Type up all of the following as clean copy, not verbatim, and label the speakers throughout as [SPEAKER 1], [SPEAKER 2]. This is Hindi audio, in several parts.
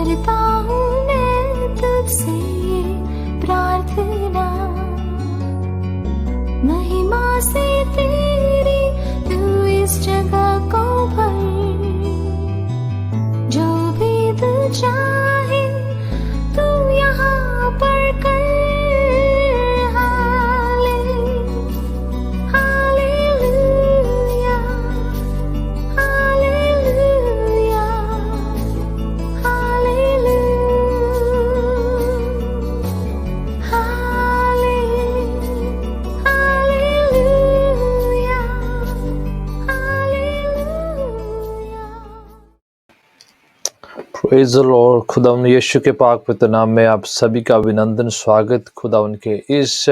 [SPEAKER 1] करता हूँ मैं तुझसे ये प्रार्थना, महिमा से तेरी तू इस जगह को भर, जो भी तू चाहे तू यहाँ पर कर।
[SPEAKER 2] Praise the Lord. खुदावन यीशु के पाक पवित्र नाम में आप सभी का अभिनंदन, स्वागत खुदावन के इस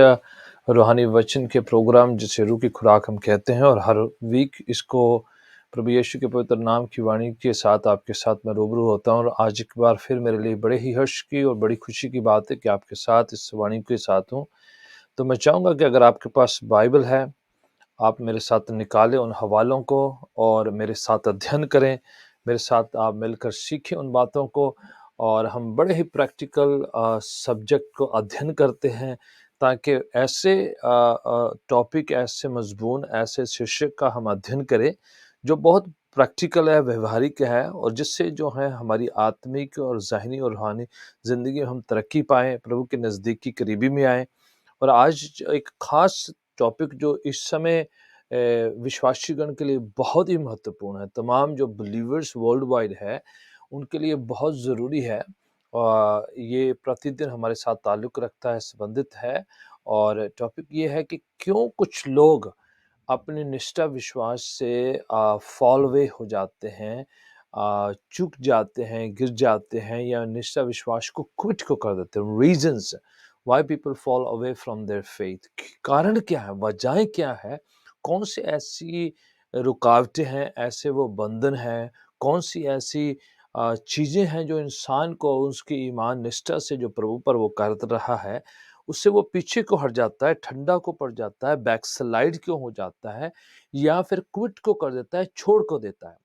[SPEAKER 2] रूहानी वचन के प्रोग्राम जिसे रूह की खुराक हम कहते हैं, और हर वीक इसको प्रभु यीशु के पवित्र नाम की वाणी के साथ आपके साथ मैं रूबरू होता हूं। और आज एक बार फिर मेरे लिए बड़े ही हर्ष की और बड़ी खुशी की बात है कि आपके साथ इस वाणी के साथ हूँ। तो मैं चाहूँगा कि अगर आपके पास बाइबल है, आप मेरे साथ निकालें उन हवालों को और मेरे साथ अध्ययन करें, मेरे साथ आप मिलकर सीखें उन बातों को। और हम बड़े ही प्रैक्टिकल सब्जेक्ट को अध्ययन करते हैं, ताकि ऐसे टॉपिक, ऐसे मजमून, ऐसे शीर्षक का हम अध्ययन करें जो बहुत प्रैक्टिकल है, व्यवहारिक है, और जिससे जो है हमारी आत्मिक और ज़हनी और रूहानी ज़िंदगी में हम तरक्की पाएँ, प्रभु के नज़दीकी करीबी में आएँ। और आज एक ख़ास टॉपिक जो इस समय विश्वासीगण के लिए बहुत ही महत्वपूर्ण है, तमाम जो बिलीवर्स वर्ल्ड वाइड है उनके लिए बहुत ज़रूरी है। ये प्रतिदिन हमारे साथ ताल्लुक़ रखता है, संबंधित है। और टॉपिक ये है कि क्यों कुछ लोग अपने निष्ठा विश्वास से फॉल अवे हो जाते हैं, चूक जाते हैं, गिर जाते हैं, या निष्ठा विश्वास को क्विट को कर देते हैं। Reasons why people fall away from their faith, कारण क्या है, वजहें क्या है, कौन सी ऐसी रुकावटें हैं, ऐसे वो बंधन हैं, कौन सी ऐसी चीज़ें हैं जो इंसान को उसकी ईमान निष्ठा से जो प्रभु पर वो कर रहा है उससे वो पीछे को हट जाता है, ठंडा को पड़ जाता है, बैकस्लाइड क्यों हो जाता है, या फिर क्विट को कर देता है, छोड़ को देता है।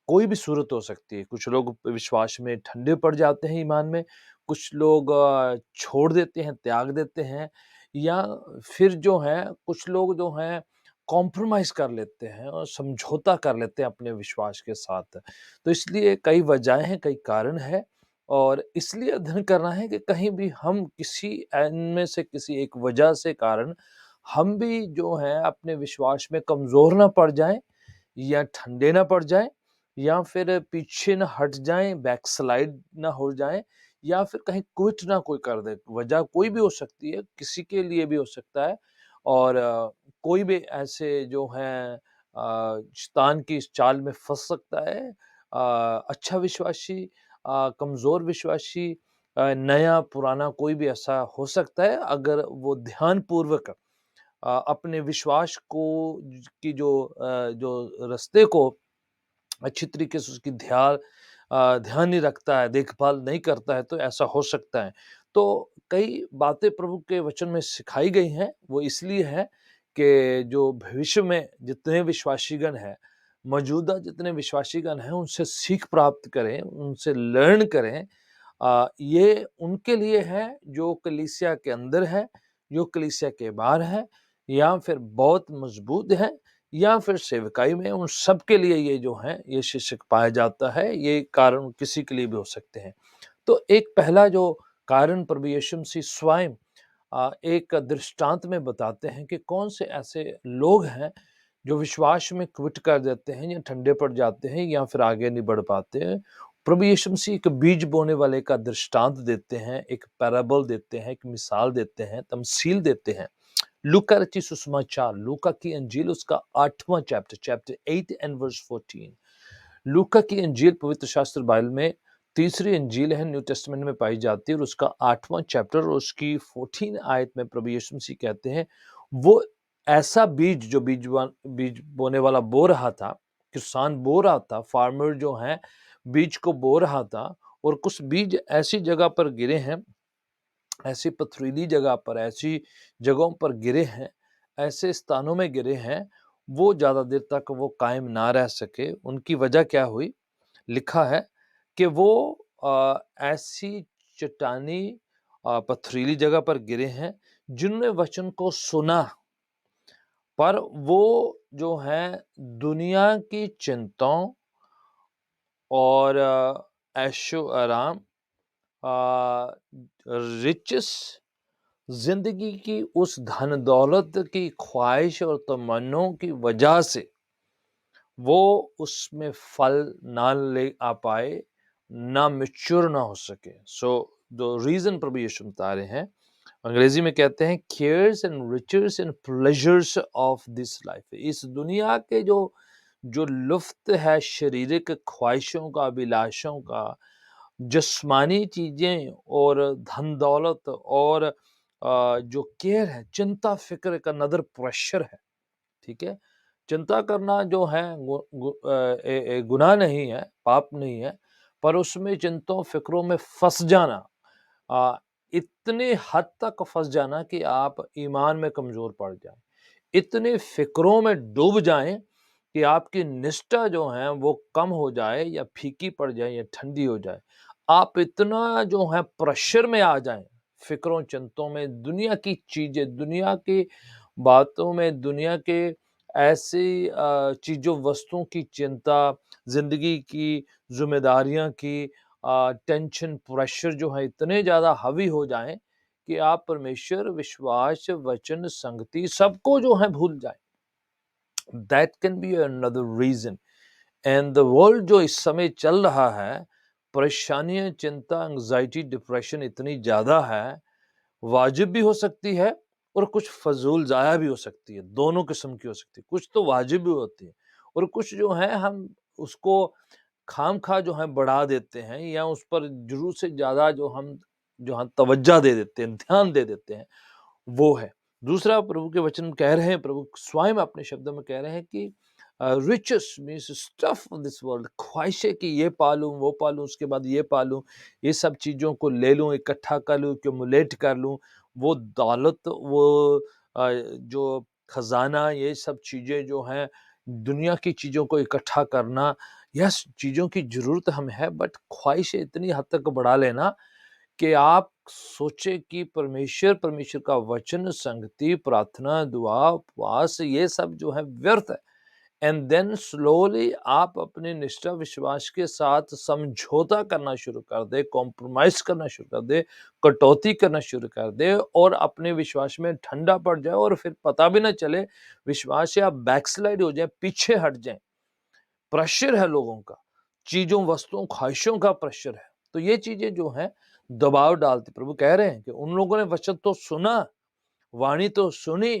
[SPEAKER 2] कोई भी सूरत हो सकती है। कुछ लोग विश्वास में ठंडे पड़ जाते हैं ईमान में, कुछ लोग छोड़ देते हैं, त्याग देते हैं, या फिर जो है कुछ लोग जो हैं कॉम्प्रोमाइज़ कर लेते हैं और समझौता कर लेते हैं अपने विश्वास के साथ। तो इसलिए कई वजहें हैं, कई कारण हैं, और इसलिए अध्ययन करना है कि कहीं भी हम किसी इनमें से किसी एक वजह से कारण हम भी जो है अपने विश्वास में कमज़ोर ना पड़ जाएँ, या ठंडे ना पड़ जाएँ, या फिर पीछे ना हट जाएँ, बैकस्लाइड ना हो जाएँ, या फिर कहीं क्विट ना कोई कर दे। वजह कोई भी हो सकती है, किसी के लिए भी हो सकता है। और कोई भी ऐसे जो हैं शैतान की इस चाल में फँस सकता है। अच्छा विश्वासी, कमज़ोर विश्वासी, नया पुराना, कोई भी ऐसा हो सकता है, अगर वो ध्यानपूर्वक अपने विश्वास को की जो रास्ते को अच्छी तरीके से उसकी ध्यान नहीं रखता है, देखभाल नहीं करता है, तो ऐसा हो सकता है। तो कई बातें प्रभु के वचन में सिखाई गई हैं, वो इसलिए है कि जो भविष्य में जितने विश्वासीगण हैं, मौजूदा जितने विश्वासीगण हैं, उनसे सीख प्राप्त करें, उनसे लर्न करें। ये उनके लिए है जो कलीसिया के अंदर है, जो कलीसिया के बाहर है, या फिर बहुत मजबूत है, या फिर सेवकाई में, उन सब के लिए ये जो है ये शीर्षक पाया जाता है। ये कारण किसी के लिए भी हो सकते हैं। तो एक पहला जो कारण प्रभु यीशु मसीह स्वयं एक दृष्टांत में बताते हैं कि कौन से ऐसे लोग हैं जो विश्वास में क्विट कर देते हैं, या ठंडे पड़ जाते हैं, या फिर आगे नहीं बढ़ पाते हैं। प्रभु यीशु मसीह एक बीज बोने वाले का दृष्टांत देते हैं, एक पैराबल देते हैं, एक मिसाल देते हैं, तमसील देते हैं। लूका रची सुसमाचार, लूका की अंजील उसका 8वां चैप्टर 8 एंड वर्स 14। लूका की अंजील पवित्र शास्त्र बाइबल में तीसरी अंजील है, न्यू टेस्टामेंट में पाई जाती है, और उसका 8वां चैप्टर और उसकी 14 आयत में प्रभु यीशु मसीह कहते हैं, वो ऐसा बीज जो बीज बोने वाला बो रहा था, किसान बो रहा था, फार्मर जो है बीज को बो रहा था, और कुछ बीज ऐसी जगह पर गिरे हैं, ऐसी पथरीली जगह पर, ऐसी जगहों पर गिरे हैं, ऐसे स्थानों में गिरे हैं, वो ज़्यादा देर तक वो कायम ना रह सके। उनकी वजह क्या हुई? लिखा है कि वो ऐसी चट्टानी पथरीली जगह पर गिरे हैं जिन्होंने वचन को सुना, पर वो जो है दुनिया की चिंताओं और ऐशो आराम, रिचेस, जिंदगी की उस धन दौलत की ख्वाहिश और तमन्नों की वजह से वो उसमें फल ना ले आ पाए, ना मैच्योर ना हो सके। सो द रीजन प्रभु यीशु बता रहे हैं, अंग्रेजी में कहते हैं cares and riches and pleasures of this life. इस दुनिया के जो जो लुफ्त है शारीरिक ख्वाहिशों का, अभिलाषों का, जिस्मानी चीजें और धन दौलत और जो केयर है, चिंता फिक्र का नदर प्रेशर है, ठीक है। चिंता करना जो है गुनाह नहीं है, पाप नहीं है, पर उसमें चिंताओं फिक्रों में फंस जाना, आ, इतने हद तक फंस जाना कि आप ईमान में कमजोर पड़ जाएं, इतने फिक्रों में डूब जाएं कि आपकी निष्ठा जो है वो कम हो जाए या फीकी पड़ जाए या ठंडी हो जाए। आप इतना जो है प्रेशर में आ जाएं, फिक्रों चिंताओं में, दुनिया की चीजें, दुनिया की बातों में, दुनिया के ऐसी चीजों वस्तुओं की चिंता, जिंदगी की जिम्मेदारियां की टेंशन, प्रेशर जो है इतने ज्यादा हावी हो जाएं कि आप परमेश्वर, विश्वास, वचन, संगति सबको जो है भूल जाएं। That can be another reason. And the world जो इस समय चल रहा है, परेशानियां, चिंता, एंग्जाइटी, डिप्रेशन इतनी ज्यादा है, वाजिब भी हो सकती है और कुछ फजूल जाया भी हो सकती है, दोनों किस्म की हो सकती है। कुछ तो वाजिब भी होती है और कुछ जो है हम उसको खाम खा जो है बढ़ा देते हैं या उस पर जरूरत से ज्यादा जो हम तवज्जो दे देते हैं, ध्यान दे देते हैं, वो है। दूसरा प्रभु के वचन कह रहे हैं, प्रभु स्वयं अपने शब्दों में कह रहे हैं कि riches means stuff of this world, ख्वाहिशें कि ये पालूं, वो पालूं, उसके बाद ये पालूं, ये सब चीज़ों को ले लूं, इकट्ठा कर लूं, एक्युमुलेट कर लूं, वो दौलत, वो जो खजाना, ये सब चीज़ें जो हैं, दुनिया की चीज़ों को इकट्ठा करना, यस चीज़ों की ज़रूरत हमें है, बट ख्वाहिशें इतनी हद तक बढ़ा लेना कि आप सोचे कि परमेश्वर का वचन, संगति, प्रार्थना, दुआ, उपवास ये सब जो है व्यर्थ है। एंड देन स्लोली आप अपने निष्ठा विश्वास के साथ समझौता करना शुरू कर दे, कॉम्प्रोमाइज करना शुरू कर दे, कटौती करना शुरू कर दे और अपने विश्वास में ठंडा पड़ जाए और फिर पता भी ना चले विश्वास से आप बैकस्लाइड हो जाए, पीछे हट जाए। प्रेशर है लोगों का, चीजों, वस्तुओं, ख्वाहिशों का प्रेशर है। तो ये चीजें जो है दबाव डालती। प्रभु कह रहे हैं कि उन लोगों ने वचन तो सुना, वाणी तो सुनी,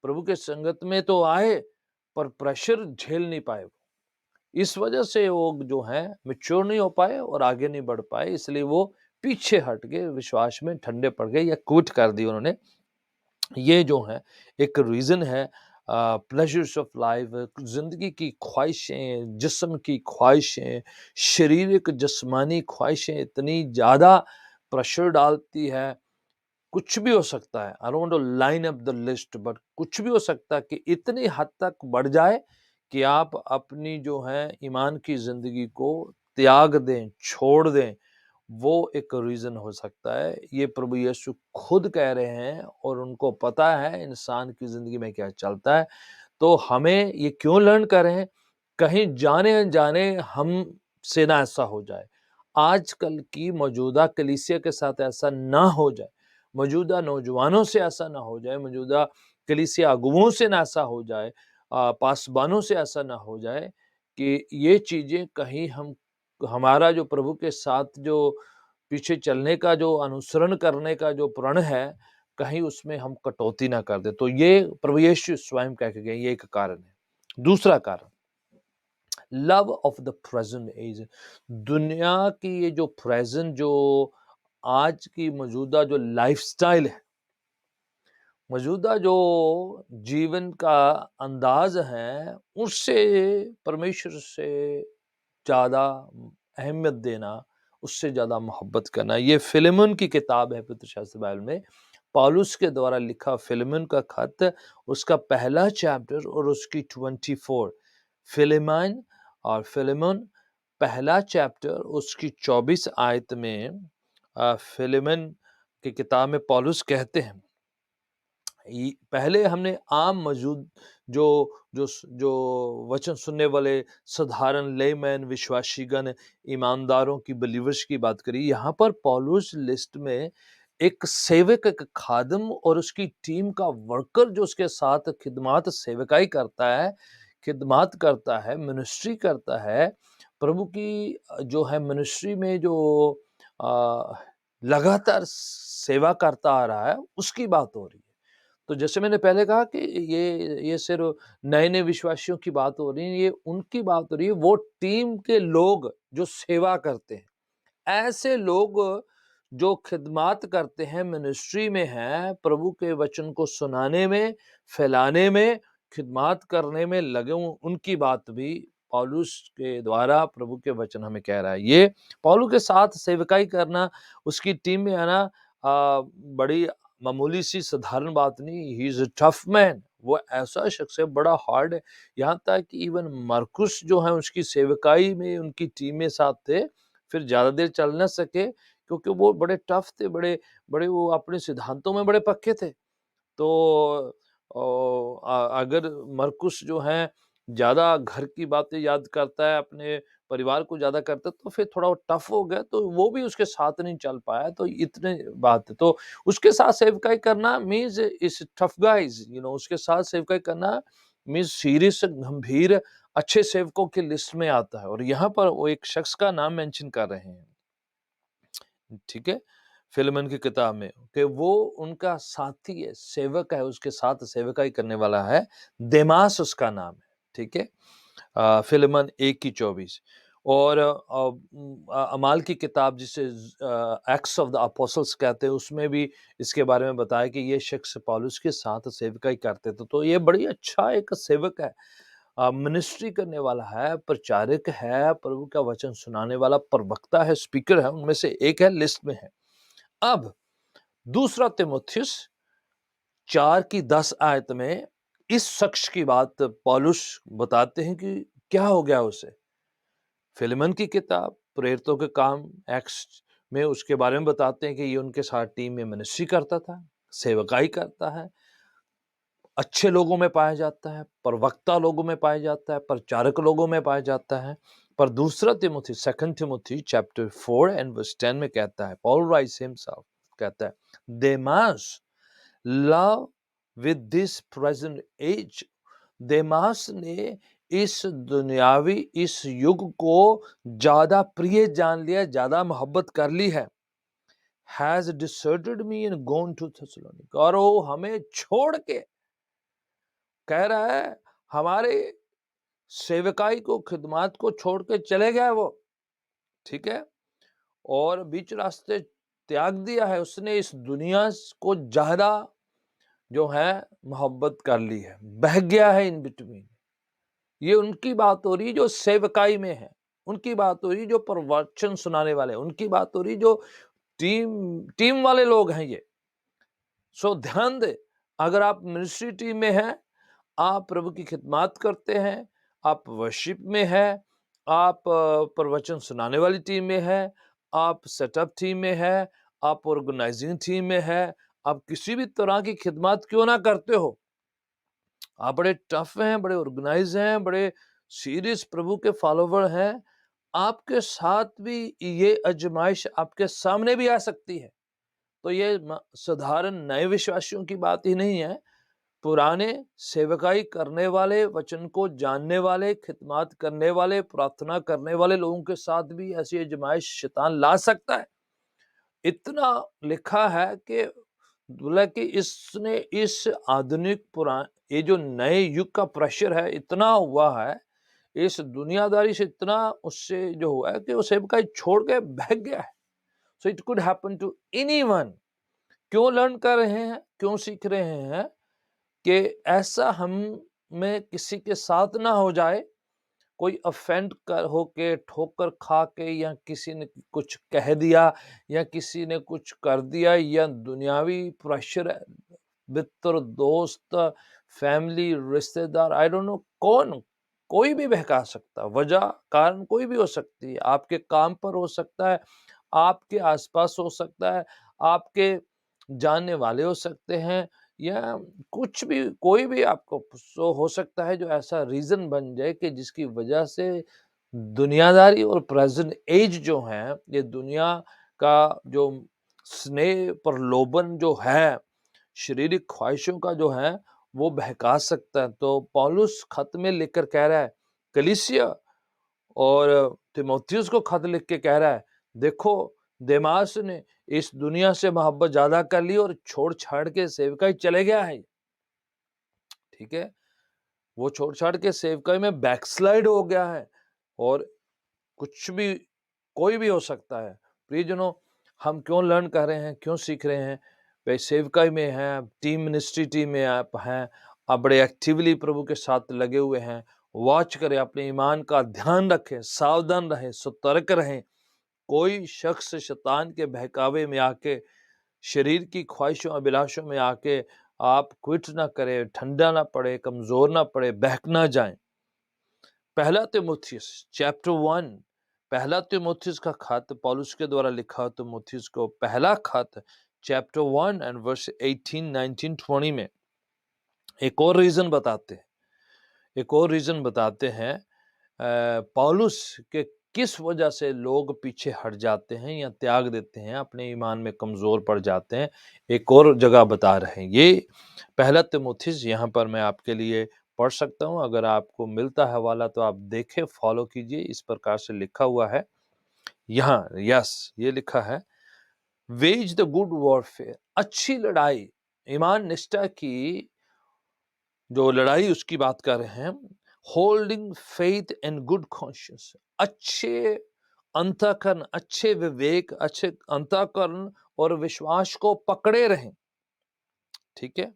[SPEAKER 2] प्रभु के संगत में तो आए, पर प्रेशर झेल नहीं पाए। इस वजह से वो जो है मैच्योर नहीं हो पाए और आगे नहीं बढ़ पाए, इसलिए वो पीछे हट गए, विश्वास में ठंडे पड़ गए या क्विट कर दी उन्होंने। ये जो है एक रीजन है। प्लेजर्स ऑफ लाइफ, जिंदगी की ख्वाहिशें, जिस्म की ख्वाहिशें, शारीरिक जिस्मानी ख्वाहिशें इतनी ज्यादा प्रेशर डालती है। कुछ भी हो सकता है, I don't want to line up the list, but कुछ भी हो सकता है कि इतनी हद तक बढ़ जाए कि आप अपनी जो है ईमान की जिंदगी को त्याग दें, छोड़ दें। वो एक रीजन हो सकता है। ये प्रभु यीशु खुद कह रहे हैं और उनको पता है इंसान की जिंदगी में क्या चलता है। तो हमें ये क्यों लर्न करें, कहीं जाने अनजाने हम से ना ऐसा हो जाए, आजकल की मौजूदा कलीसिया के साथ ऐसा ना हो जाए, मौजूदा नौजवानों से ऐसा ना हो जाए, मौजूदा कलीसिया अगुओं से ना ऐसा हो जाए, पासबानों से ऐसा ना हो जाए कि ये चीजें कहीं हम, हमारा जो प्रभु के साथ जो पीछे चलने का, जो अनुसरण करने का जो प्रण है, कहीं उसमें हम कटौती ना कर दे। तो ये प्रभु यीशु स्वयं कह के गए, ये एक कारण है। दूसरा कारण, love of the present age. दुनिया की ये जो प्रेजेंट, जो आज की मौजूदा जो लाइफस्टाइल है, मौजूदा जो जीवन का अंदाज है, उससे परमेश्वर से ज़्यादा अहमियत देना, उससे ज़्यादा मोहब्बत करना। ये फिलेमोन की किताब है पवित्र शास्त्र बाइबल में, पौलुस के द्वारा लिखा फिलेमोन का खत, उसका पहला चैप्टर और उसकी 24, फिलेमोन और फिलेमोन पहला चैप्टर उसकी 24 आयत में फिलेमन की किताब में पौलुस कहते हैं, पहले हमने आम मौजूद जो जो जो वचन सुनने वाले साधारण लेमैन, विश्वासीगण, ईमानदारों की, बिलीवर्स की बात करी। यहाँ पर पौलुस लिस्ट में एक सेवक, एक खादम और उसकी टीम का वर्कर जो उसके साथ खिदमत सेवकाई करता है, खिदमत करता है, मिनिस्ट्री करता है, प्रभु की जो है मिनिस्ट्री में जो लगातार सेवा करता आ रहा है, उसकी बात हो रही है। तो जैसे मैंने पहले कहा कि ये सिर्फ नए-नए विश्वासियों की बात हो रही है, ये उनकी बात हो रही है, वो टीम के लोग जो सेवा करते हैं। ऐसे लोग जो खिदमत करते हैं, मिनिस्ट्री में हैं, प्रभु के वचन को सुनाने में, फैलाने में, खिदमत करने में लगे हों, उनकी बात भी पौलुस के द्वारा प्रभु के वचन हमें कह रहा है। ये पौलुस के साथ सेवकाई करना, उसकी टीम में आना बड़ी मामूली सी साधारण बात नहीं। He is a tough man, वो ऐसा शख्स है, बड़ा हार्ड है। यहाँ तक कि इवन मरकुस जो है उसकी सेवकाई में उनकी टीम में साथ थे, फिर ज़्यादा देर चल ना सके क्योंकि वो बड़े टफ थे, बड़े बड़े वो अपने सिद्धांतों में बड़े पक्के थे। तो अगर मरकुस जो है ज़्यादा घर की बातें याद करता है, अपने परिवार को ज़्यादा करता है, तो फिर थोड़ा वो टफ हो गया, तो वो भी उसके साथ नहीं चल पाया। तो इतने बात है। तो उसके साथ सेवकाई करना मीन्स इस टफ गाइज, उसके साथ सेवकाई करना मीन्स सीरियस, गंभीर, अच्छे सेवकों की लिस्ट में आता है। और यहाँ पर वो एक शख्स का नाम मेंशन कर रहे हैं, ठीक है, फिलेमन की किताब में, कि वो उनका साथी है, सेवक है, उसके साथ सेवकाई करने वाला है, देमास उसका नाम है, ठीक है। फिलेमन 1:24 और अमाल की किताब जिसे एक्ट्स ऑफ द अपोस्टल्स कहते हैं, उसमें भी इसके बारे में बताया कि ये शख्स पौलुस के साथ सेवकाई करते थे। तो ये बड़ी अच्छा एक सेवक है, मिनिस्ट्री करने वाला है, प्रचारक है, प्रभु का वचन सुनाने वाला प्रवक्ता है, स्पीकर है, उनमें से एक है, लिस्ट में है। अब दूसरा तीमुथियुस 4:10 आयत में इस शख्स की बात पौलुस बताते हैं कि क्या हो गया उसे। फिलेमन की किताब, प्रेरितों के काम, एक्ट्स में उसके बारे में बताते हैं कि ये उनके साथ टीम में मिनिस्ट्री करता था, सेवकाई करता है, अच्छे लोगों में पाया जाता है, प्रवक्ता लोगों में पाया जाता है, प्रचारक लोगों में पाया जाता है। पर दूसरा Timothy, 2 Timothy chapter 4 and verse 10 में कहता है, पॉल राइट्स हिमसेल्फ, कहता है, Demas love with this present age, Demas ने इस दुनियावी, इस युग को ज्यादा प्रिय जान लिया, ज्यादा मोहब्बत कर ली है। Has deserted me and gone to Thessalonica, और वो हमें छोड़ के, कह रहा है, हमारे सेवकाई को, खिदमत को छोड़ के चले गया वो, ठीक है, और बीच रास्ते त्याग दिया है उसने, इस दुनिया को ज्यादा जो है मोहब्बत कर ली है, बह गया है इन बिटवीन। ये उनकी बात हो रही जो सेवकाई में है, उनकी बात हो रही जो प्रवचन सुनाने वाले, उनकी बात हो रही जो टीम वाले लोग हैं ये। सो ध्यान दे, अगर आप मिनिस्ट्री टीम में हैं, आप प्रभु की खिदमत करते हैं, आप वर्शिप में हैं, आप प्रवचन सुनाने वाली टीम में हैं, आप सेटअप टीम में हैं, आप ऑर्गेनाइजिंग टीम में हैं, आप किसी भी तरह की खिदमत क्यों ना करते हो, आप बड़े टफ हैं, बड़े ऑर्गेनाइज हैं, बड़े सीरियस प्रभु के फॉलोवर हैं, आपके साथ भी ये आजमाइश आपके सामने भी आ सकती है। तो ये साधारण नए विश्वासियों की बात ही नहीं है, पुराने सेवकाई करने वाले, वचन को जानने वाले, खिदमत करने वाले, प्रार्थना करने वाले लोगों के साथ भी ऐसी आजमाइश शैतान ला सकता है। इतना लिखा है कि बोला कि इसने इस आधुनिक ये जो नए युग का प्रेशर है इतना हुआ है, इस दुनियादारी से इतना उससे जो हुआ है कि वो सेवकाई छोड़ के भाग गया है। So it could happen to anyone. क्यों लर्न कर रहे हैं, क्यों सीख रहे हैं कि ऐसा हम में किसी के साथ ना हो जाए, कोई ऑफेंड कर होके, ठोकर खा के, या किसी ने कुछ कह दिया, या किसी ने कुछ कर दिया, या दुनियावी प्रेशर, मित्र, दोस्त, फैमिली, रिश्तेदार, आई डोंट नो कौन कोई भी बहका सकता है, वजह कारण कोई भी हो सकती है, आपके काम पर हो सकता है, आपके आसपास हो सकता है, आपके जानने वाले हो सकते हैं, या कुछ भी कोई भी आपको सो हो सकता है जो ऐसा रीजन बन जाए कि जिसकी वजह से दुनियादारी और प्रेजेंट एज जो है, ये दुनिया का जो स्नेह प्रलोभन जो है, शारीरिक ख्वाहिशों का जो है, वो बहका सकता है। तो पौलुस खत में लिखकर कह रहा है कलीसिया और तीमुथियुस को खत लिख के कह रहा है, देखो देमास ने इस दुनिया से मोहब्बत ज्यादा कर ली और छोड़ छाड़ के सेवकाई चले गया है। ठीक है, वो छोड़ छाड़ के सेवकाई में बैकस्लाइड हो गया है, और कुछ भी कोई भी हो सकता है। प्रियजनों, हम क्यों लर्न कर रहे हैं, क्यों सीख रहे हैं? भाई सेवकाई में हैं, टीम मिनिस्ट्री टीम में आप हैं, आप बड़े एक्टिवली प्रभु के साथ लगे हुए हैं। वॉच करें, अपने ईमान का ध्यान रखें, सावधान रहें, सतर्क रहें। कोई शख्स शैतान के बहकावे में आके, शरीर की ख्वाहिशों अभिलाषों में आके आप क्विट ना करें, ठंडा ना पड़े, कमजोर ना पड़े, बहक ना जाएं। पहला तीमुथियुस चैप्टर 1, पहला तीमुथियुस का खत पौलुस के द्वारा लिखा तीमुथियुस को पहला खत चैप्टर 1 एंड वर्स 18, 19, 20 में एक और रीजन बताते हैं, एक और रीजन बताते हैं पौलुस के किस वजह से लोग पीछे हट जाते हैं या त्याग देते हैं, अपने ईमान में कमजोर पड़ जाते हैं। एक और जगह बता रहे हैं। ये पहला तीमुथियुस यहाँ पर मैं आपके लिए पढ़ सकता हूँ, अगर आपको मिलता है हवाला तो आप देखें, फॉलो कीजिए। इस प्रकार से लिखा हुआ है यहाँ, यस, ये लिखा है, वेज द गुड वॉरफेयर, अच्छी लड़ाई, ईमान निष्ठा की जो लड़ाई उसकी बात कर रहे हैं। Holding faith and good conscious, अच्छे अंतःकरण, अच्छे विवेक, अच्छे अंतःकरण और विश्वास को पकड़े रहें। ठीक है,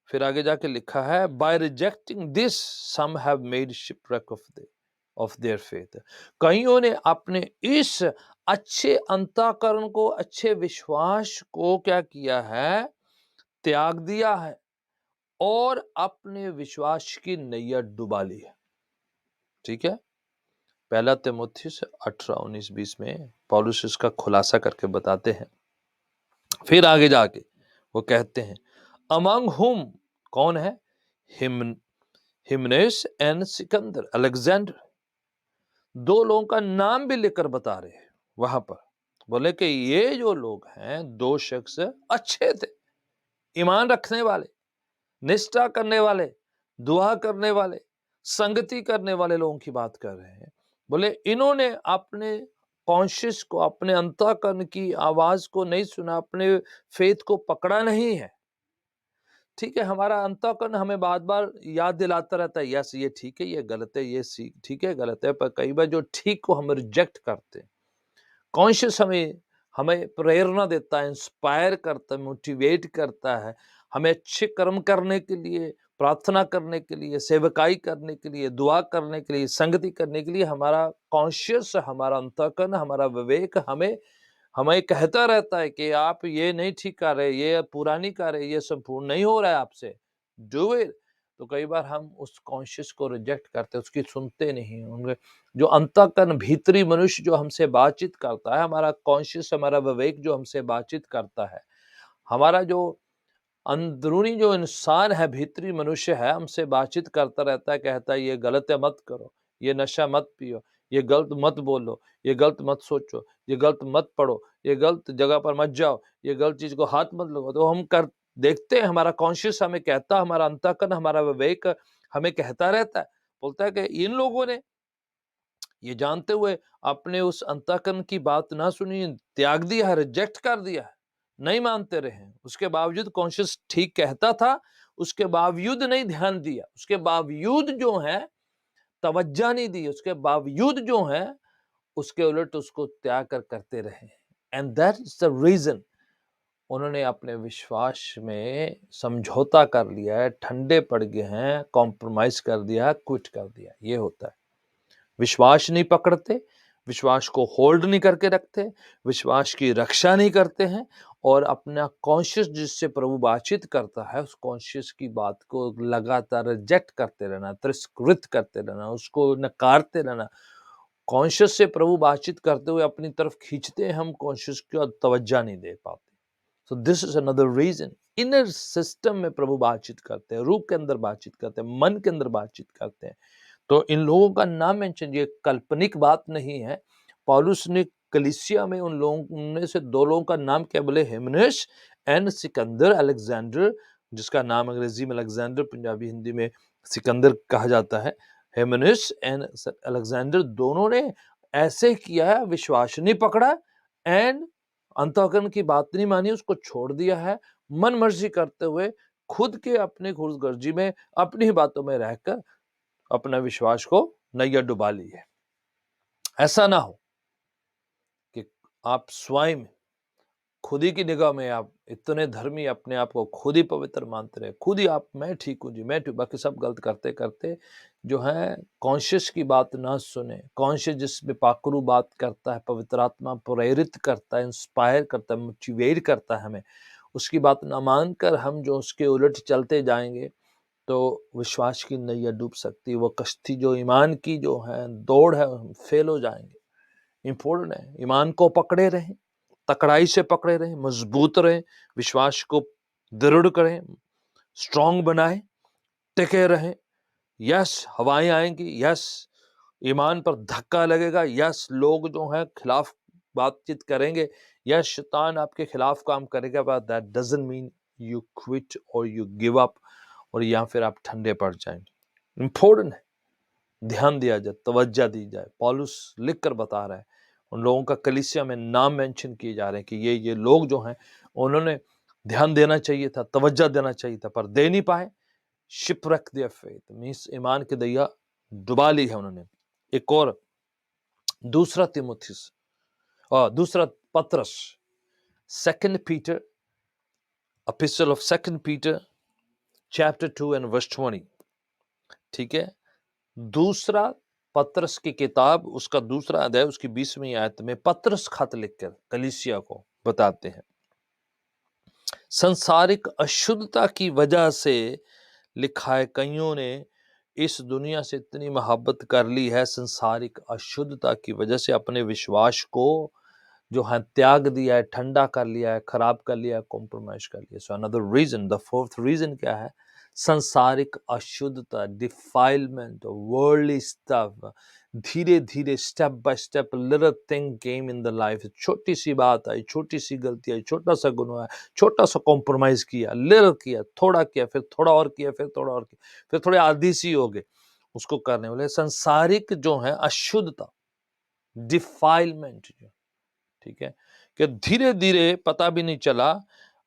[SPEAKER 2] फिर आगे जाके लिखा है, by rejecting this some have made shipwreck of their faith, कईयों ने अपने इस अच्छे अंतःकरण को, अच्छे विश्वास को क्या किया है, त्याग दिया है और अपने विश्वास की नैया डुबा ली है। ठीक है, पहला तीमुथियुस 18, 19, 20 में पौलुस इसका खुलासा करके बताते हैं। फिर आगे जाके वो कहते हैं, अमंग हुम, कौन है, हिमनेस एंड सिकंदर, अलेक्जेंडर, दो लोगों का नाम भी लेकर बता रहे हैं वहां पर। बोले कि ये जो लोग हैं, दो शख्स अच्छे थे, ईमान रखने वाले, निष्ठा करने वाले, दुआ करने वाले, संगति करने वाले लोगों की बात कर रहे हैं। बोले इन्होंने अपने कॉन्शियस को, अपने अंतःकरण की आवाज को नहीं सुना, अपने फेथ को पकड़ा नहीं है। ठीक है, हमारा अंतःकरण हमें बार बार याद दिलाता रहता है, यस ये ठीक है, ये गलत है, ये ठीक है, गलत है, पर कई बार जो ठीक को हम रिजेक्ट करते हैं। कॉन्शियस हमें हमें प्रेरणा देता है, इंस्पायर करता है, मोटिवेट करता है, हमें अच्छे कर्म करने के लिए, प्रार्थना करने के लिए, सेवकाई करने के लिए, दुआ करने के लिए, संगति करने के लिए। हमारा कॉन्शियस, हमारा अंतःकरण, हमारा विवेक हमें हमें कहता रहता है कि आप ये नहीं ठीक कर रहे, ये पूरा नहीं कर रहे, ये संपूर्ण नहीं हो रहा है आपसे, डू इट। तो कई बार हम उस कॉन्शियस को रिजेक्ट करते, उसकी सुनते नहीं। उनके जो अंतःकरण, भीतरी मनुष्य जो हमसे बातचीत करता है, हमारा कॉन्शियस, हमारा विवेक जो हमसे बातचीत करता है, हमारा जो अंदरूनी जो इंसान है, भीतरी मनुष्य है, हमसे बातचीत करता रहता है, कहता है ये गलत है, मत करो, ये नशा मत पियो, ये गलत मत बोलो, ये गलत मत सोचो, ये गलत मत पढ़ो, ये गलत जगह पर मत जाओ, ये गलत चीज को हाथ मत लगाओ। तो हम कर देखते हैं, हमारा कॉन्शियस हमें कहता, हमारा अंतःकरण, हमारा विवेक हमें कहता रहता है, बोलता है कि इन लोगों ने ये जानते हुए अपने उस अंतःकरण की बात ना सुनी, त्याग दिया है, रिजेक्ट कर दिया है, नहीं मानते रहे। उसके बावजूद कॉन्शियस ठीक कहता था, उसके बावजूद नहीं ध्यान दिया, उसके बावजूद जो है तवज्जो नहीं दी, उसके बावजूद जो है उसके उलट उसको त्याग कर करते रहे। And that is the reason, उन्होंने अपने विश्वास में समझौता कर लिया है, ठंडे पड़ गए हैं, कॉम्प्रोमाइज कर दिया, क्विट कर दिया। ये होता है, विश्वास नहीं पकड़ते, विश्वास को होल्ड नहीं करके रखते, विश्वास की रक्षा नहीं करते हैं, और अपना कॉन्शियस जिससे प्रभु बातचीत करता है, उस कॉन्शियस की बात को लगातार रिजेक्ट करते रहना, तिरस्कृत करते रहना, उसको नकारते रहना। कॉन्शियस से प्रभु बातचीत करते हुए अपनी तरफ खींचते हैं हम कॉन्शियस की और तवज्जो नहीं दे पाते। So this is another reason. Inner system में प्रभु बातचीत करते हैं, रूह के अंदर बातचीत करते हैं, मन के अंदर बातचीत करते हैं। तो इन लोगों का नाम मेंशन, ये काल्पनिक बात नहीं है। पौलुस ने कलीसिया में उन लोगों में से दो लोगों का नाम क्या बोले, हिमेनेस एंड सिकंदर अलेक्जेंडर, जिसका नाम अंग्रेजी में अलेक्जेंडर, पंजाबी हिंदी में सिकंदर कहा जाता है। हिमेनेस एंड अलेक्जेंडर दोनों ने ऐसे किया है, विश्वास नहीं पकड़ा एंड अंतःकरण की बात नहीं मानी, उसको छोड़ दिया है, मन मर्जी करते हुए खुद के अपने खुदगर्जी में अपनी ही बातों में रहकर अपना विश्वास को नैया डुबा ली है। ऐसा ना हो कि आप स्वयं खुद ही की निगाह में आप इतने धर्मी, अपने आप को खुद ही पवित्र मानते रहे, खुद ही आप मैं ठीक हूं जी, मैं ठीक, बाकी सब गलत करते करते जो है कॉन्शियस की बात ना सुने। कॉन्शियस जिसमें पाखरू बात करता है, पवित्र आत्मा प्रेरित करता है, इंस्पायर करता है, मोटिवेट करता है हमें, उसकी बात ना मानकर हम जो उसके उलट चलते जाएंगे तो विश्वास की नैया डूब सकती है। वो कश्ती जो ईमान की जो है दौड़ है, हम फेल हो जाएंगे। इंपॉर्टेंट है ईमान को पकड़े रहें, तकड़ाई से पकड़े रहें, मजबूत रहें, विश्वास को दृढ़ करें, स्ट्रांग बनाएं, टिके रहें। यस हवाएं आएंगी, यस ईमान पर धक्का लगेगा, यस लोग जो हैं खिलाफ बातचीत करेंगे, यस शैतान आपके खिलाफ काम करेगा, but that doesn't mean you quit और यू गिव अप और या फिर आप ठंडे पड़ जाएं। इंपॉर्टेंट है ध्यान दिया जाए, तवज्जो दी जाए। पौलुस लिख कर बता रहा है, उन लोगों का कलीसिया में नाम मेंशन किए जा रहे हैं कि ये लोग जो हैं उन्होंने ध्यान देना चाहिए था, तवज्जो देना चाहिए था, पर दे नहीं पाए। शिपरक देयर फेथ मींस ईमान की दैया डुबा ली है उन्होंने। एक और दूसरा तिमुथियुस और दूसरा पत्रस, second Peter, epistle of second Peter chapter 2 and verse 20, ठीक है। दूसरा पत्रस की किताब, उसका दूसरा अध्याय, उसकी 20वीं आयत में पत्रस खत लिखकर कलीसिया को बताते हैं, संसारिक अशुद्धता की वजह से लिखा है, कईयों ने इस दुनिया से इतनी मोहब्बत कर ली है, संसारिक अशुद्धता की वजह से अपने विश्वास को जो है त्याग दिया है, ठंडा कर लिया है, खराब कर लिया है, कॉम्प्रोमाइज कर लिया। So another reason, the fourth reason क्या है, सांसारिक अशुद्धता, डिफाइलमेंट, वर्ल्डली स्टफ। धीरे धीरे step by step little thing came in the life, छोटी सी बात आई, छोटी सी गलती आई, छोटा सा गुनाह है, छोटा सा कॉम्प्रोमाइज किया, लिटिल किया, थोड़ा किया, फिर थोड़ा और किया, फिर थोड़ा और किया, फिर थोड़े आदी सी हो गए उसको करने वाले। संसारिक जो है अशुद्धता, डिफाइलमेंट, ठीक है, कि धीरे धीरे पता भी नहीं चला,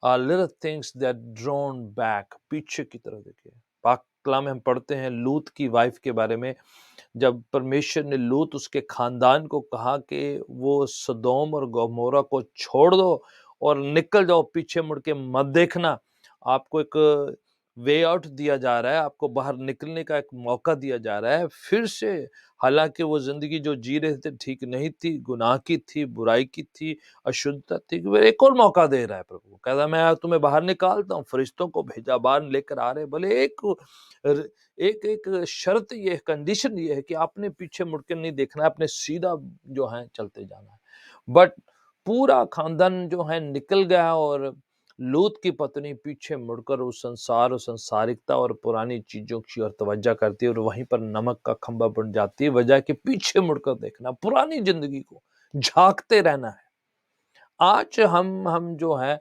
[SPEAKER 2] little things that drawn back, पीछे की तरफ। देखिए पाक कलाम में हम पढ़ते हैं लूत की वाइफ के बारे में, जब परमेश्वर ने लूत उसके खानदान को कहा कि वो सदोम और गमोरा को छोड़ दो और निकल जाओ, पीछे मुड़ के मत देखना, आपको एक वे आउट दिया जा रहा है, आपको बाहर निकलने का एक मौका दिया जा रहा है फिर से। हालांकि वो जिंदगी जो जी रहे थे ठीक नहीं थी, गुनाह की थी, बुराई की थी, अशुद्धता थी, फिर एक और मौका दे रहा है प्रभु। कहता मैं तुम्हें बाहर निकालता हूँ, फरिश्तों को भेजा, बाहर लेकर आ रहे, भले एक एक शर्त ये है, कंडीशन ये है कि आपने पीछे मुड़कर नहीं देखना है, आपने सीधा जो है चलते जाना है। बट पूरा खानदान जो है निकल गया और लूत की पत्नी पीछे मुड़कर उस संसार और संसारिकता और पुरानी चीजों की ओर तवज्जो करती है और वहीं पर नमक का खंभा बन जाती है, वजह कि पीछे मुड़कर देखना, पुरानी जिंदगी को झांकते रहना है। आज हम जो है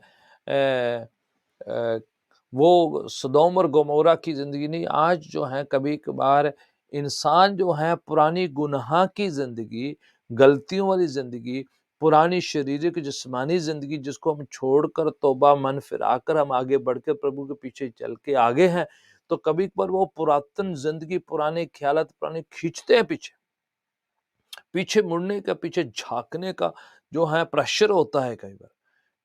[SPEAKER 2] वो सदोम और गोमोरा की जिंदगी नहीं, आज जो है कभी कभार इंसान जो है पुरानी गुनाह की जिंदगी, गलतियों वाली जिंदगी, पुरानी शारीरिक जिस्मानी जिंदगी जिसको हम छोड़कर तौबा मन फिराकर हम आगे बढ़कर प्रभु के पीछे चल के आगे हैं, तो कभी कभार वो पुरातन जिंदगी, पुराने ख्यालात, पुराने खींचते हैं पीछे। पीछे मुड़ने का, पीछे झांकने का जो है प्रेशर होता है कई बार,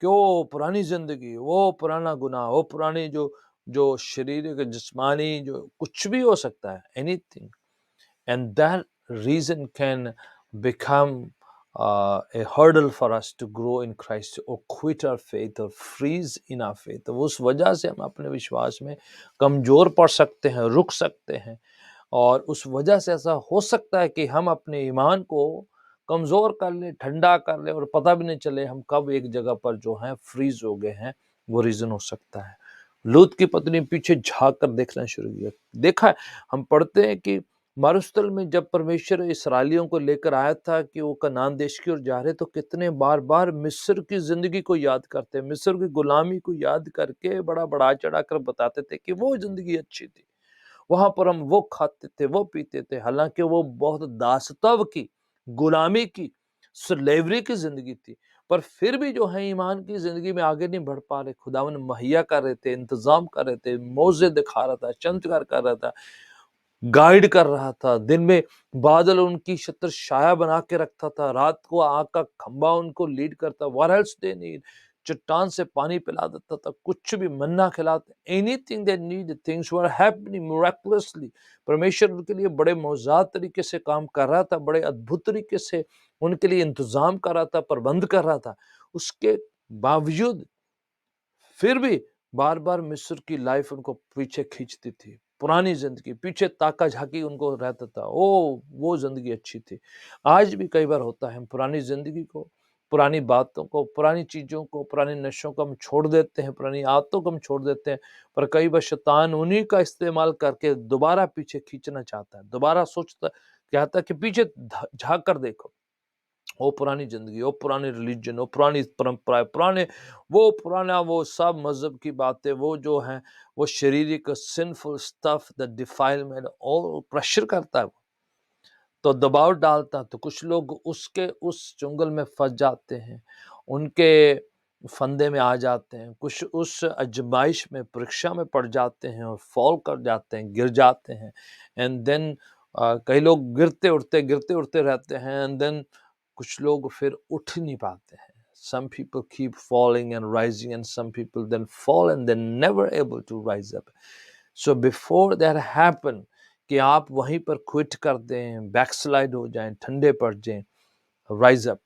[SPEAKER 2] क्यों पुरानी जिंदगी, वो पुराना गुनाह, वो पुरानी जो जो शारीरिक जिस्मानी जो कुछ भी हो सकता है, anything, and that reason can become a hurdle for us to grow in Christ or quit our faith or freeze in our faith. तो उस वजह से हम अपने विश्वास में कमजोर पड़ सकते हैं, रुक सकते हैं, और उस वजह से ऐसा हो सकता है कि हम अपने ईमान को कमजोर कर लें, ठंडा कर लें, और पता भी नहीं चले हम कब एक जगह पर जो है फ्रीज हो गए हैं। वो रीजन हो सकता है। लूत की पत्नी पीछे झांक कर देखना शुरू किया। देखा है, हम पढ़ते हैं कि मारुस्थल में जब परमेश्वर इसराइलियों को लेकर आया था कि वो कनान देश की ओर जा रहे, तो कितने बार बार मिस्र की जिंदगी को याद करते, मिस्र की गुलामी को याद करके बड़ा बड़ा चढ़ा कर बताते थे कि वो जिंदगी अच्छी थी, वहां पर हम वो खाते थे, वो पीते थे। हालांकि वो बहुत दासत्व की, गुलामी की, स्लेवरी की जिंदगी थी, पर फिर भी जो है ईमान की जिंदगी में आगे नहीं बढ़ पा रहे। खुदावन मुहैया कर रहे थे, इंतजाम कर रहे थे, मौजे दिखा रहा था, चमत्कार कर रहा था, गाइड कर रहा था। दिन में बादल उनकी छत्र छाया बना के रखता था, रात को आग का खंबा उनको लीड करता। What else they need? चट्टान से पानी पिला देता था, कुछ भी, मन्ना खिलाते, anything they need, things were happening मिरेकुलसली। परमेश्वर उनके लिए बड़े मौजूद तरीके से काम कर रहा था, बड़े अद्भुत तरीके से उनके लिए इंतजाम कर रहा था, प्रबंध कर रहा था। उसके बावजूद फिर भी बार बार मिस्र की लाइफ उनको पीछे खींचती थी, पुरानी जिंदगी पीछे ताका झाकी उनको रहता था। ओ, वो जिंदगी अच्छी थी। आज भी कई बार होता है, हम पुरानी जिंदगी को, पुरानी बातों को, पुरानी चीजों को, पुरानी नशों को हम छोड़ देते हैं, पुरानी आदतों को हम छोड़ देते हैं, पर कई बार शैतान उन्हीं का इस्तेमाल करके दोबारा पीछे खींचना चाहता है। दोबारा सोचता, कहता है कि पीछे झांक कर देखो, वो पुरानी जिंदगी, वो पुरानी रिलीजन, वो पुरानी परंपराएं, पुराने वो पुराना वो सब मजहब की बातें, वो जो है वो शारीरिक सिंफुल स्टफ, द डिफाइलमेंट, और प्रेशर करता है, तो दबाव डालता है। तो कुछ लोग उसके उस चुंगल में फंस जाते हैं, उनके फंदे में आ जाते हैं, कुछ उस अजमाइश में, परीक्षा में पड़ जाते हैं और फॉल कर जाते हैं, गिर जाते हैं। एंड देन कई लोग गिरते उठते रहते हैं, एंड देन कुछ लोग फिर उठ नहीं पाते हैं। Some people keep falling and rising, and some people then fall and they're never able to rise up. So before that happen, कि आप वहीं पर क्विट कर दें, बैकस्लाइड हो जाएं, ठंडे पड़ जाएं, राइज अप,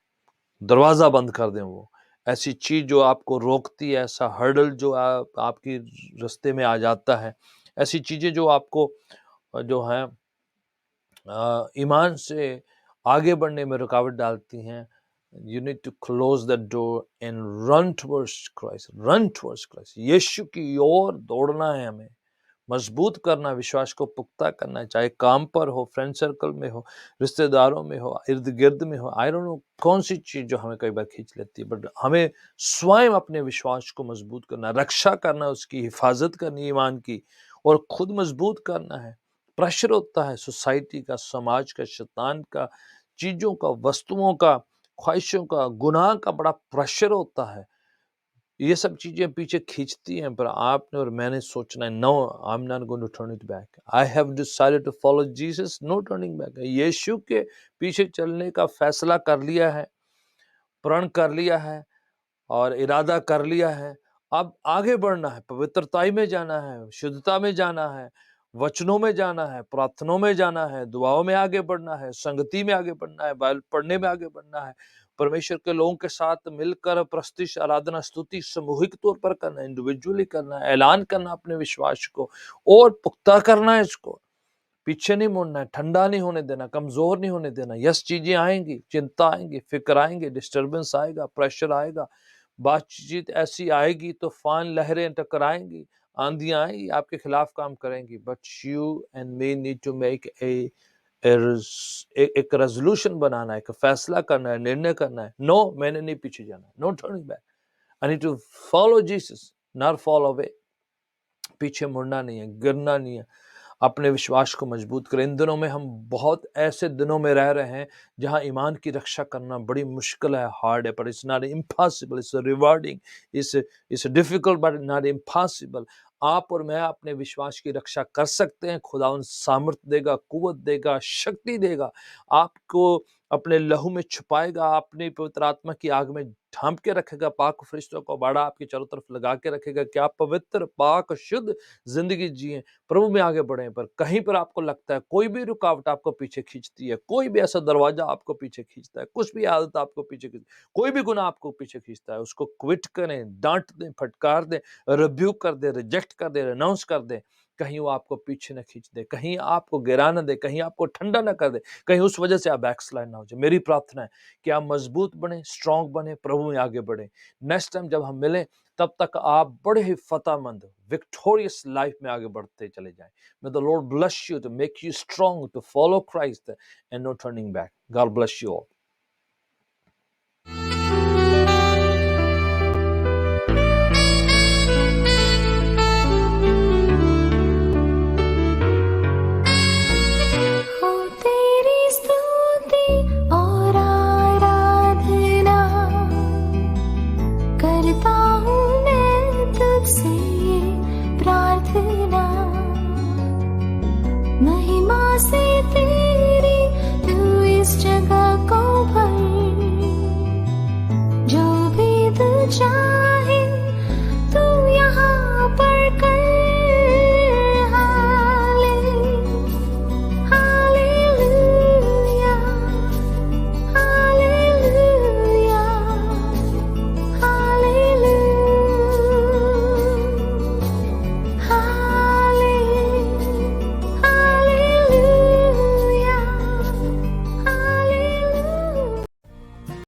[SPEAKER 2] दरवाजा बंद कर दें। वो ऐसी चीज जो आपको रोकती है, ऐसा हर्डल जो आपकी रास्ते में आ जाता है, ऐसी चीजें जो आपको जो है ईमान से आगे बढ़ने में रुकावट डालती हैं, you need to close the door and run towards Christ, run towards Christ. यीशु की ओर दौड़ना है, हमें मजबूत करना, विश्वास को पुख्ता करना है, चाहे काम पर हो, फ्रेंड सर्कल में हो, रिश्तेदारों में हो, इर्द गिर्द में हो। आई डोंट नो कौन सी चीज जो हमें कई बार खींच लेती है, बट हमें स्वयं अपने विश्वास को मजबूत करना, रक्षा करना, उसकी हिफाजत करनी ईमान की, और खुद मजबूत करना है। प्रेशर होता है सोसाइटी का, समाज का, शैतान का, चीजों का, वस्तुओं का, ख्वाहिशों का, गुनाह का बड़ा प्रेशर होता है। ये सब चीजें पीछे खींचती हैं, पर आपने और मैंने सोचना है, no, I am not going to turn it back, I have decided to follow Jesus, no turning back. यीशु के पीछे चलने का फैसला कर लिया है, प्रण कर लिया है, और इरादा कर लिया है। अब आगे बढ़ना है, पवित्रताई में जाना है, शुद्धता में जाना है, वचनों में जाना है, प्रार्थनाओं में जाना है, दुआओं में आगे बढ़ना है, संगति में आगे बढ़ना है, बाइबल पढ़ने में आगे बढ़ना है, परमेश्वर के लोगों के साथ मिलकर प्रस्तुति, आराधना, स्तुति सामूहिक तौर पर करना है, इंडिविजुअली करना है, ऐलान करना अपने विश्वास को, और पुख्ता करना है इसको। पीछे नहीं मुड़ना है, ठंडा नहीं होने देना, कमजोर नहीं होने देना। यस, चीजें आएंगी, चिंता आएंगी, फिक्र आएंगे, डिस्टर्बेंस आएगा, प्रेशर आएगा, बातचीत ऐसी आएगी, तूफान, लहरें टकराएंगी, आंधियां आएंगी, आपके खिलाफ काम करेंगी। But you and me need to make एक रेजोल्यूशन बनाना है, एक फैसला करना है, निर्णय करना है। नो, मैंने नहीं पीछे जाना, no turning back, I need to follow Jesus, not fall away. पीछे मुड़ना नहीं है, गिरना नहीं है, अपने विश्वास को मजबूत करें। इन दिनों में हम बहुत ऐसे दिनों में रह रहे हैं जहां ईमान की रक्षा करना बड़ी मुश्किल है, हार्ड है, पर it's not impossible, it's rewarding, it's difficult but not impossible. आप और मैं अपने विश्वास की रक्षा कर सकते हैं। खुदा उन सामर्थ्य देगा, कुवत देगा, शक्ति देगा, आपको अपने लहू में छुपाएगा, अपनी पवित्र आत्मा की आग में ढांप के रखेगा, पाक फरिश्तों को बाड़ा आपकी चारों तरफ लगा के रखेगा कि आप पवित्र, पाक, शुद्ध जिंदगी जिए, प्रभु में आगे बढ़े। पर कहीं पर आपको लगता है कोई भी रुकावट आपको पीछे खींचती है, कोई भी ऐसा दरवाजा आपको पीछे खींचता है, कुछ भी आदत आपको पीछे खींचती है, कोई भी गुनाह आपको पीछे खींचता है, उसको क्विट करें, डांट दें, फटकार दें, रिब्यूक कर दें, रिजेक्ट कर दें, रिनाउंस कर दें। कहीं वो आपको पीछे न खींच दे, कहीं आपको गिरा न दे, कहीं आपको ठंडा न कर दे, कहीं उस वजह से आप बैकस्लाइड ना हो जाए। मेरी प्रार्थना है कि आप मजबूत बने, स्ट्रांग बने, प्रभु में आगे बढ़े। नेक्स्ट टाइम जब हम मिलें तब तक आप बड़े ही फतेहमंद, विक्टोरियस लाइफ में आगे बढ़ते चले जाएं। May the Lord bless you to make you strong to follow Christ and no turning back. God bless you all.
[SPEAKER 1] हो तेरी स्तुति और आराधना करता हूँ मैं तुझसे ये प्रार्थना, महिमा से तेरी तू इस जगह को भर